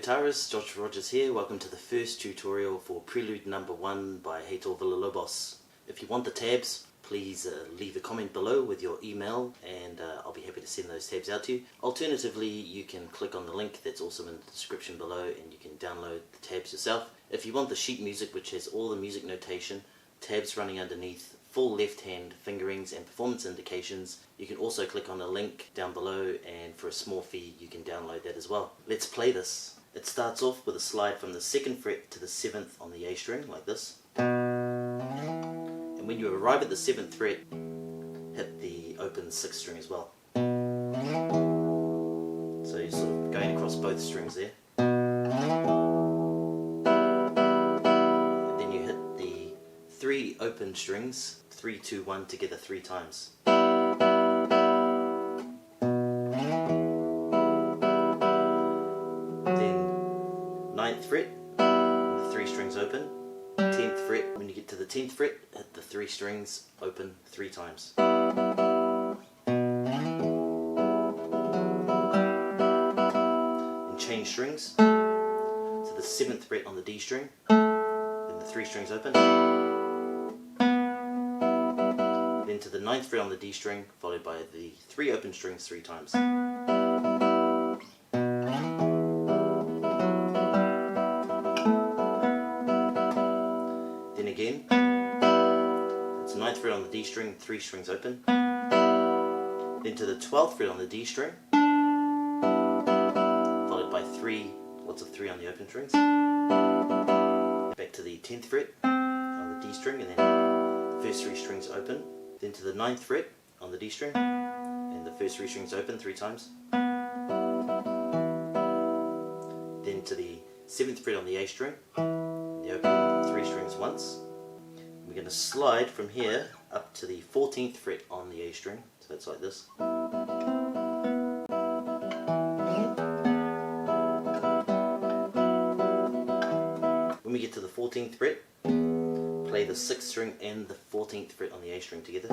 guitarists, Josh Rogers here. Welcome to the first tutorial for Prelude No. 1 by Heitor Villa Lobos. If you want the tabs, please leave a comment below with your email and I'll be happy to send those tabs out to you. Alternatively, you can click on the link that's also in the description below and you can download the tabs yourself. If you want the sheet music, which has all the music notation, tabs running underneath, full left hand fingerings and performance indications, you can also click on a link down below and for a small fee you can download that as well. Let's play this. It starts off with a slide from the 2nd fret to the 7th on the A string, like this. And when you arrive at the 7th fret, hit the open 6th string as well. So you're sort of going across both strings there. And then you hit the 3 open strings, 3, 2, 1 together 3 times. Fret, and the 3 strings open. 10th fret, when you get to the 10th fret, hit the 3 strings open 3 times. And change strings to the 7th fret on the D string, then the 3 strings open. Then to the 9th fret on the D string, followed by the 3 open strings 3 times. Again, it's 9th fret on the D string, 3 strings open. Then to the 12th fret on the D string, followed by lots of 3 on the open strings. Back to the 10th fret on the D string, and then the first 3 strings open. Then to the 9th fret on the D string, and the first 3 strings open 3 times. Then to the 7th fret on the A string, the open 3 strings once. We're going to slide from here up to the 14th fret on the A string, so it's like this. When we get to the 14th fret, play the 6th string and the 14th fret on the A string together.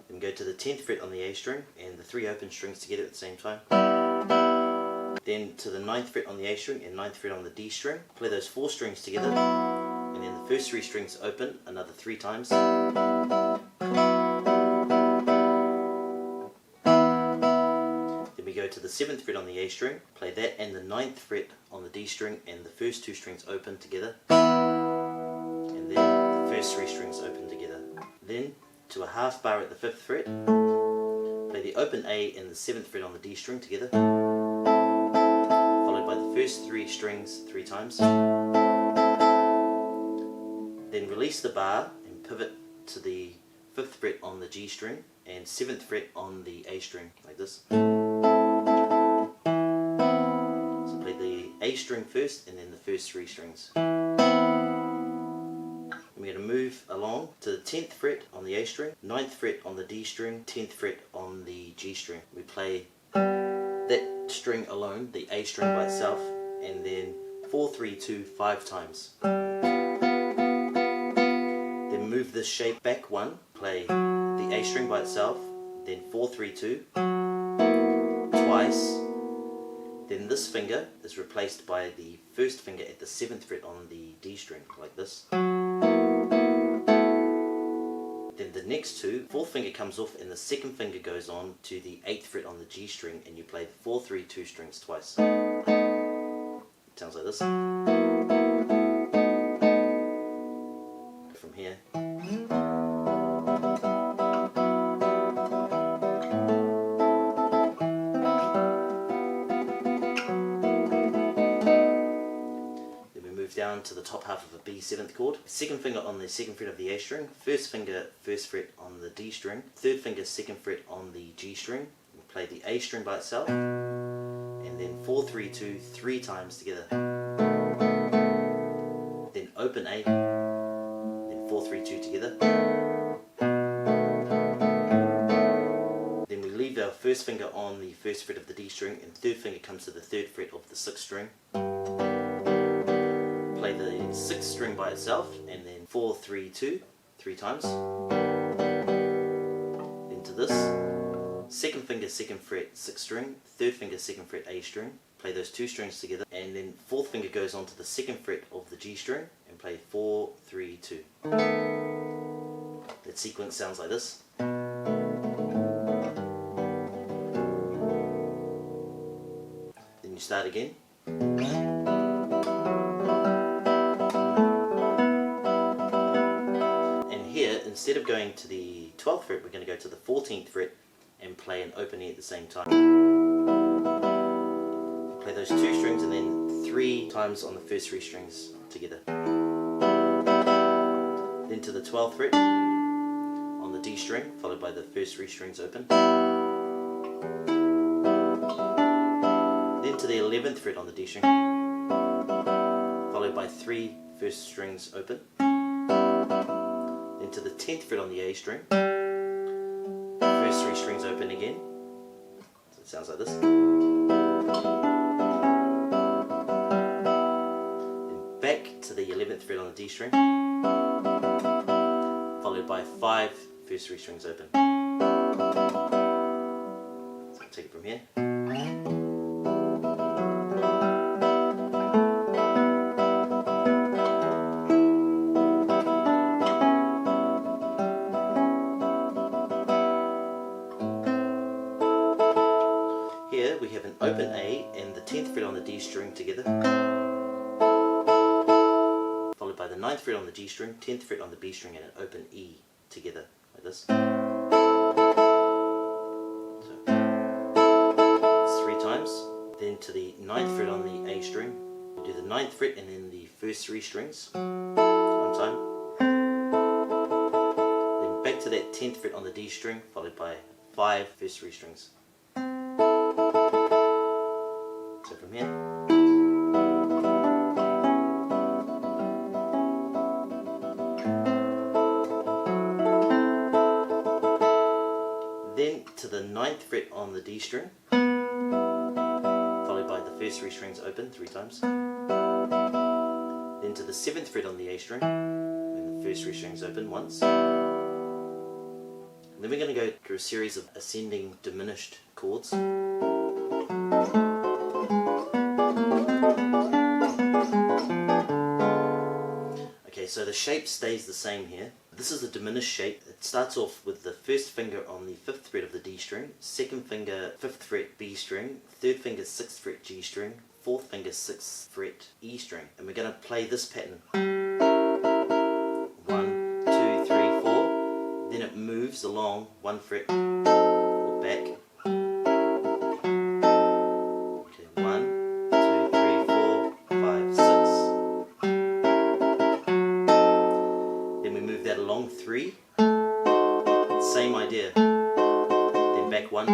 Then go to the 10th fret on the A string and the 3 open strings together at the same time. Then to the 9th fret on the A string and 9th fret on the D string. Play those 4 strings together, and then the first 3 strings open another 3 times. Then we go to the 7th fret on the A string, play that and the 9th fret on the D string and the first 2 strings open together. And then the first 3 strings open together. Then to a half bar at the 5th fret, play the open A and the 7th fret on the D string together. First 3 strings 3 times. Then release the bar and pivot to the 5th fret on the G string and 7th fret on the A string, like this. So play the A string first and then the first 3 strings. And we're going to move along to the 10th fret on the A string, 9th fret on the D string, 10th fret on the G string. We play that string alone, the A string by itself, and then 4, 3, 2, 5 times. Then move this shape back 1, play the A string by itself, then 4, 3, 2, twice. Then this finger is replaced by the first finger at the 7th fret on the D string, like this. Then the next 2, 4th finger comes off and the 2nd finger goes on to the 8th fret on the G string and you play the 4, 3, 2 strings twice. It sounds like this. From here. Down to the top half of a B7th chord. 2nd finger on the 2nd fret of the A string, 1st finger 1st fret on the D string, 3rd finger 2nd fret on the G string. We play the A string by itself, and then 4, 3, 2, 3 times together. Then open A, then 4, 3, 2 together. Then we leave our 1st finger on the 1st fret of the D string, and 3rd finger comes to the 3rd fret of the 6th string. Play the 6th string by itself and then 4, 3, 2 3 times. Into this. second finger, second fret, 6th string, third finger, second fret, A string, play those 2 strings together, and then fourth finger goes onto the second fret of the G string and play 4, 3, 2. That sequence sounds like this. Then you start again. And here, instead of going to the 12th fret, we're going to go to the 14th fret and play an open E at the same time. Play those 2 strings and then 3 times on the first 3 strings together. Then to the 12th fret on the D string, followed by the first 3 strings open. Then to the 11th fret on the D string, followed by 3 first strings open. Then to the 10th fret on the A string, first 3 strings open again. So it sounds like this. Back to the 11th fret on the D string, followed by 5 first 3 strings open. So I'll take it from here. Here we have an open A and the 10th fret on the D string together, by the 9th fret on the G string, 10th fret on the B string, and an open E together, like this. So, it's 3 times. Then to the 9th fret on the A string, we do the 9th fret and then the first 3 strings, 1 time. Then back to that 10th fret on the D string, followed by 5 first 3 strings. So from here. Then to the 9th fret on the D string, followed by the first 3 strings open 3 times. Then to the 7th fret on the A string, and the first 3 strings open once. And then we're going to go through a series of ascending diminished chords. Okay, so the shape stays the same here. This is a diminished shape. It starts off with the first finger on the 5th fret of the D string, second finger 5th fret B string, third finger 6th fret G string, fourth finger 6th fret E string. And we're going to play this pattern. 1, 2, 3, 4. Then it moves along 1 fret or back. Okay, 1, 2, 3, 4, 5, 6. Then we move that along 3. Same idea. Then back 1.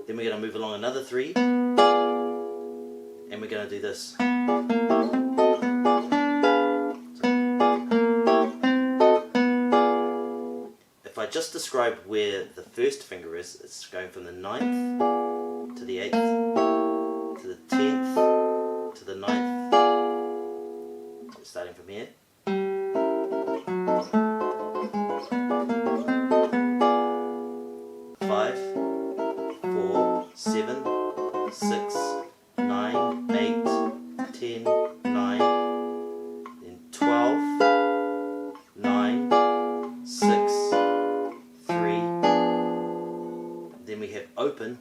Then we're going to move along another 3. And we're going to do this. If I just describe where the first finger is, it's going from the 9th to the 8th to the 10th to the 9th. So starting from here. 5, 4, 7, 6, 9, 8, 10, 9, then 12, 9, 6, 3. Then we have open,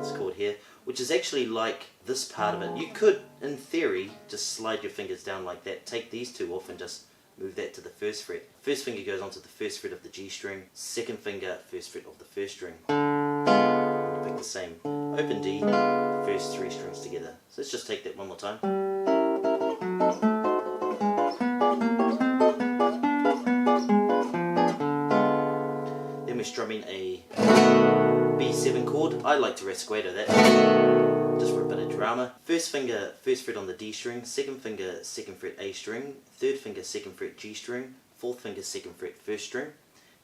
this chord here, which is actually like this part of it. You could, in theory, just slide your fingers down like that, take these 2 off and just move that to the 1st fret. First finger goes onto the 1st fret of the G string, second finger 1st fret of the 1st string. And you pick the same open D, first 3 strings together. So let's just take that one more time. Then we're strumming a B7 chord. I like to rasgueado that, just for a bit of drama. First finger 1st fret on the D string, second finger 2nd fret A string, third finger 2nd fret G string, fourth finger 2nd fret 1st string,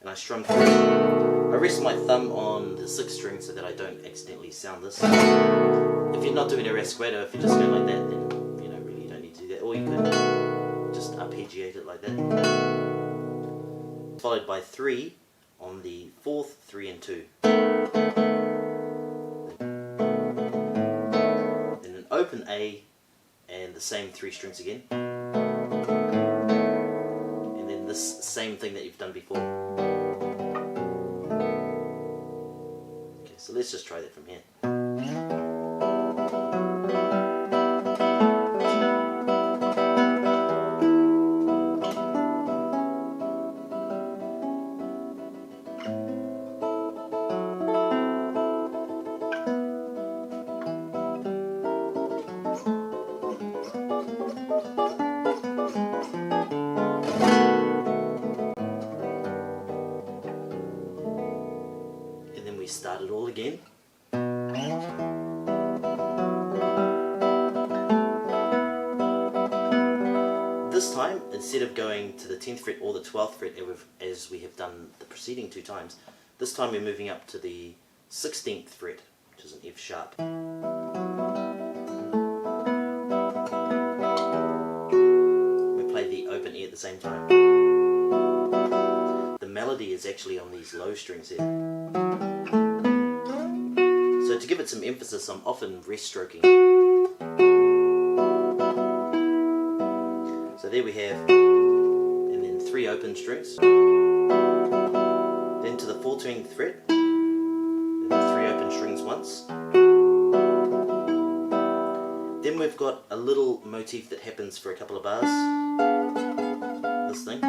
and I strum through. I rest my thumb on the 6th string so that I don't accidentally sound this. If you're not doing a rasgueado, if you're just going like that, then really you don't need to do that. Or you could just arpeggiate it like that. followed by 3 on the 4th, 3 and 2. Then an open A and the same 3 strings again. And then this same thing that you've done before. Okay, so let's just try that from here. We start it all again. This time, instead of going to the 10th fret or the 12th fret as we have done the preceding 2 times, this time we're moving up to the 16th fret, which is an F sharp. We play the open E at the same time. The melody is actually on these low strings here. So to give it some emphasis, I'm often rest stroking. So there we have, and then 3 open strings, then to the 14th fret, and then 3 open strings once. Then we've got a little motif that happens for a couple of bars, this thing.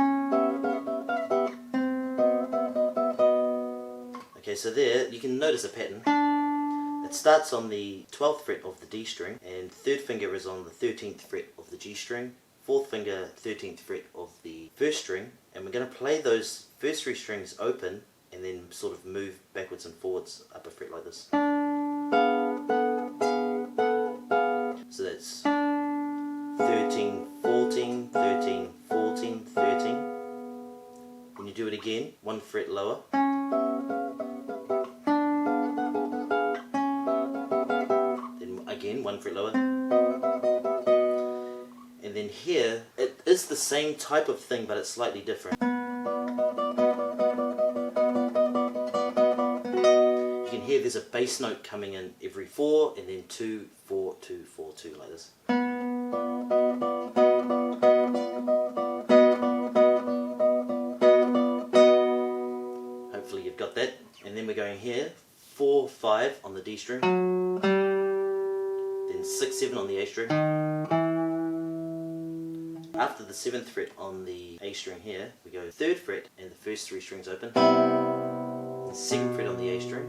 Okay, so there you can notice a pattern. It starts on the 12th fret of the D string, and 3rd finger is on the 13th fret of the G string, 4th finger 13th fret of the 1st string, and we're going to play those first 3 strings open and then sort of move backwards and forwards up a fret like this. So that's 13, 14, 13, 14, 13. Then you do it again, 1 fret lower. Again, 1 fret lower, and then here it is the same type of thing, but it's slightly different. You can hear there's a bass note coming in every 4, and then 2, 4, 2, 4, 2, like this. Hopefully you've got that. And then we're going here, 4, 5 on the D string. 6, 7 on the A string. After the 7th fret on the A string here, we go 3rd fret and the first 3 strings open. The 2nd fret on the A string,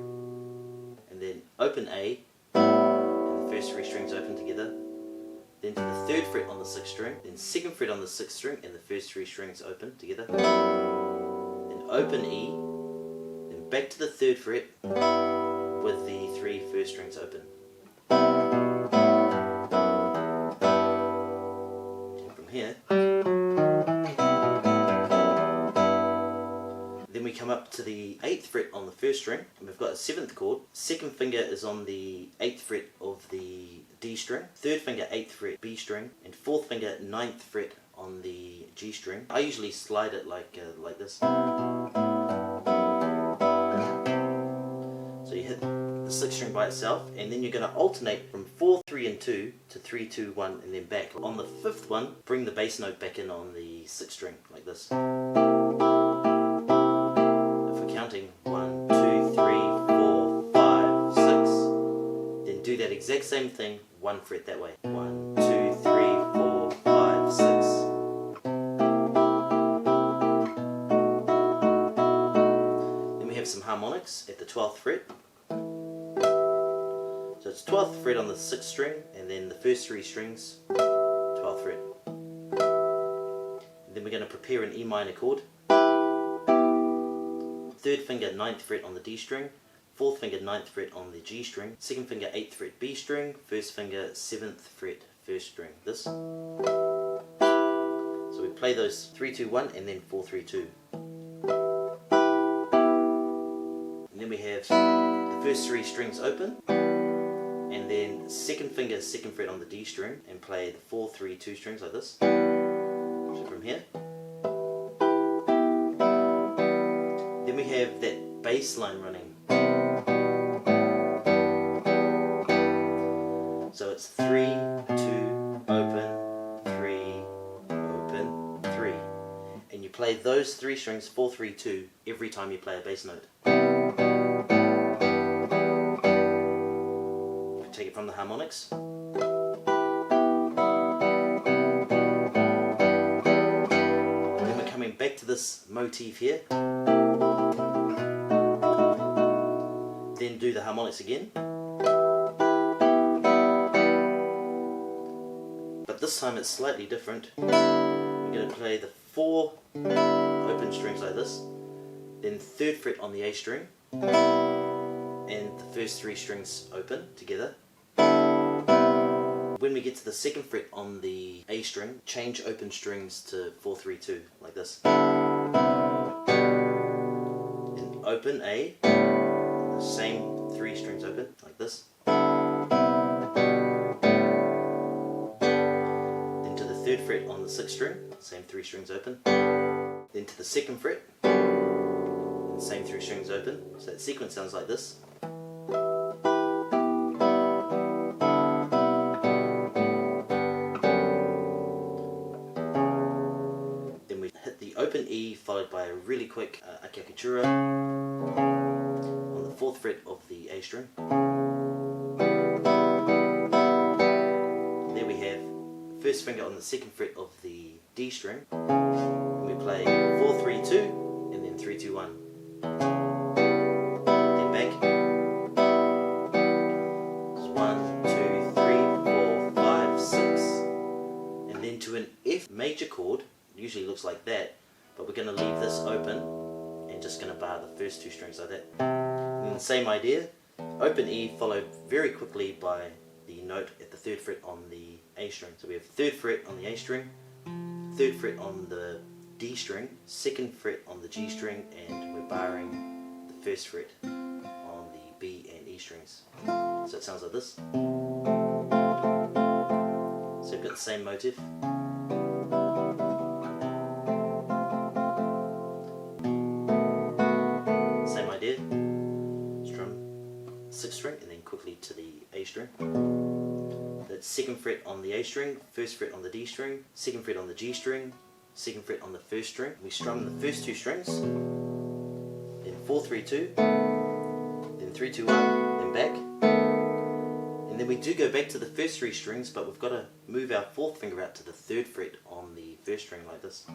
and then open A and the first 3 strings open together. Then to the 3rd fret on the 6th string, then 2nd fret on the 6th string and the first 3 strings open together. Then open E, then back to the 3rd fret with the 3 first strings open. Here. Then we come up to the 8th fret on the 1st string, and we've got a 7th chord. 2nd finger is on the 8th fret of the D string, 3rd finger 8th fret B string, and 4th finger 9th fret on the G string. I usually slide it like this. So you hit the 6th string by itself, and then you're going to alternate from 4, 3 and 2 to 3, 2, 1 and then back. On the 5th one, bring the bass note back in on the 6th string like this. If we're counting 1, 2, 3, 4, 5, 6, then do that exact same thing, 1 fret that way. 1, 2, 3, 4, 5, 6. Then we have some harmonics at the 12th fret. So it's 12th fret on the 6th string, and then the first 3 strings, 12th fret. And then we're going to prepare an E minor chord. 3rd finger 9th fret on the D string, 4th finger 9th fret on the G string, 2nd finger 8th fret B string, 1st finger 7th fret 1st string. This. So we play those 3, 2, 1 and then 4, 3, 2. And then we have the first 3 strings open, and then 2nd finger 2nd fret on the D string, and play the 4, 3, 2 strings like this. So from here. have that bass line running. So it's 3, 2, open, 3, open, 3. And you play those 3 strings, 4, 3, 2, every time you play a bass note. Take it from the harmonics. Then we're coming back to this motif here. Then do the harmonics again. But this time it's slightly different. We're going to play the 4 open strings like this, then 3rd fret on the A string, and the first 3 strings open together. When we get to the 2nd fret on the A string, change open strings to 4, 3, 2, like this. Then open A, the same 3 strings open, like this. Then to the 3rd fret on the 6th string, same 3 strings open. Then to the 2nd fret, and same 3 strings open. So that sequence sounds like this. Open E followed by a really quick acapella on the 4th fret of the A string. There we have first finger on the 2nd fret of the D string. And we play 4, 3, 2 and then 3, 2, 1. Then back. It's 1, 2, 3, 4, 5, 6. And then to an F major chord, it usually looks like that. But we're going to leave this open and just going to bar the first 2 strings like that. And the same idea, open E followed very quickly by the note at the 3rd fret on the A string. So we have 3rd fret on the A string, 3rd fret on the D string, 2nd fret on the G string, and we're barring the 1st fret on the B and E strings. So it sounds like this. So we've got the same motif. Strum 6th string and then quickly to the A string. That's 2nd fret on the A string, 1st fret on the D string, 2nd fret on the G string, 2nd fret on the 1st string. We strum the first 2 strings, then 4, 3, 2, then 3, 2, 1, then back. And then we do go back to the first 3 strings, but we've got to move our 4th finger out to the 3rd fret on the 1st string like this.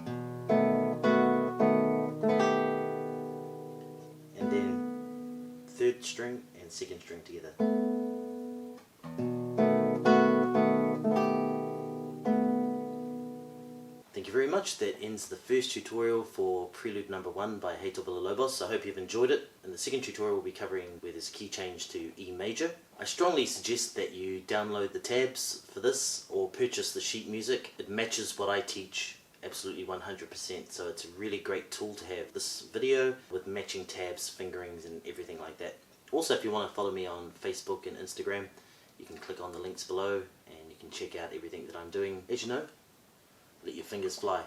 And then 3rd string and 2nd string together. Thank you very much. That ends the first tutorial for Prelude No. 1 by Heitor Villa Lobos. I hope you've enjoyed it. In the second tutorial we'll be covering where there's a key change to E major. I strongly suggest that you download the tabs for this or purchase the sheet music. It matches what I teach absolutely 100%, so it's a really great tool to have. This video with matching tabs, fingerings and everything like that. Also, if you want to follow me on Facebook and Instagram, you can click on the links below and you can check out everything that I'm doing. As you know, let your fingers fly.